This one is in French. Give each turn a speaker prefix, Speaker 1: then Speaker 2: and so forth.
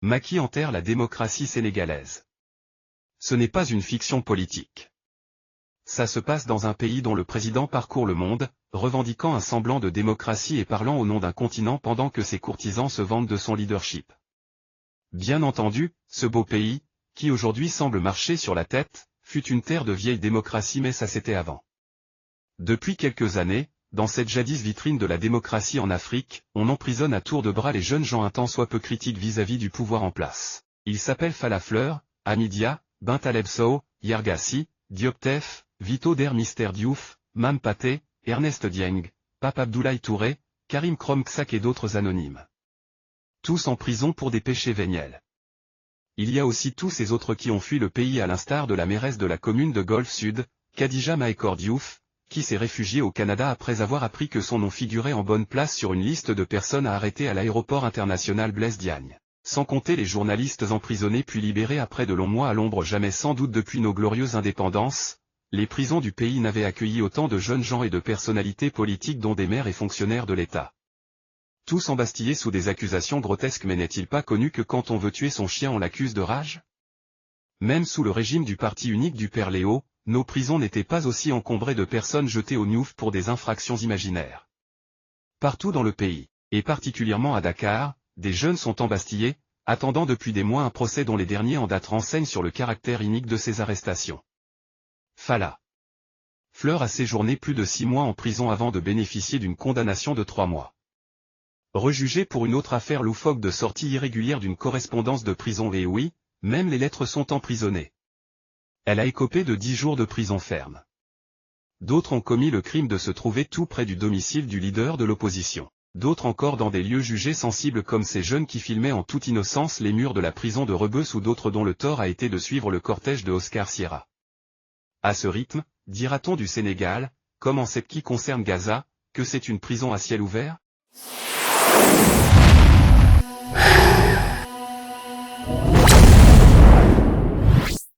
Speaker 1: Macky enterre la démocratie sénégalaise. Ce n'est pas une fiction politique. Ça se passe dans un pays dont le président parcourt le monde, revendiquant un semblant de démocratie et parlant au nom d'un continent pendant que ses courtisans se vantent de son leadership. Bien entendu, ce beau pays, qui aujourd'hui semble marcher sur la tête, fut une terre de vieille démocratie, mais ça c'était avant. Depuis quelques années, dans cette jadis vitrine de la démocratie en Afrique, on emprisonne à tour de bras les jeunes gens un tant soit peu critiques vis-à-vis du pouvoir en place. Ils s'appellent Falla Fleur, Hamidia, Bintaleb Sow, Yargassi, Diop Tef, Vito Der Mister Diouf, Mam Paté, Ernest Dieng, Pape Abdoulaye Touré, Karim Kromksak et d'autres anonymes. Tous en prison pour des péchés véniels. Il y a aussi tous ces autres qui ont fui le pays, à l'instar de la mairesse de la commune de Golfe Sud, Khadija Mahécor Diouf, qui s'est réfugiée au Canada après avoir appris que son nom figurait en bonne place sur une liste de personnes à arrêter à l'aéroport international Blaise Diagne. Sans compter les journalistes emprisonnés puis libérés après de longs mois à l'ombre. Jamais sans doute depuis nos glorieuses indépendances, les prisons du pays n'avaient accueilli autant de jeunes gens et de personnalités politiques, dont des maires et fonctionnaires de l'État. Tous embastillés sous des accusations grotesques. Mais n'est-il pas connu que quand on veut tuer son chien on l'accuse de rage? Même sous le régime du parti unique du père Léo, nos prisons n'étaient pas aussi encombrées de personnes jetées au gnouf pour des infractions imaginaires. Partout dans le pays, et particulièrement à Dakar, des jeunes sont embastillés, attendant depuis des mois un procès dont les derniers en date renseignent sur le caractère inique de ces arrestations. Falla Fleur a séjourné plus de 6 mois en prison avant de bénéficier d'une condamnation de 3 mois. Rejugée pour une autre affaire loufoque de sortie irrégulière d'une correspondance de prison, et oui, même les lettres sont emprisonnées. Elle a écopé de 10 jours de prison ferme. D'autres ont commis le crime de se trouver tout près du domicile du leader de l'opposition. D'autres encore dans des lieux jugés sensibles, comme ces jeunes qui filmaient en toute innocence les murs de la prison de Rebeuss, ou d'autres dont le tort a été de suivre le cortège de Oscar Sierra. À ce rythme, dira-t-on du Sénégal, comme en ce qui concerne Gaza, que c'est une prison à ciel ouvert?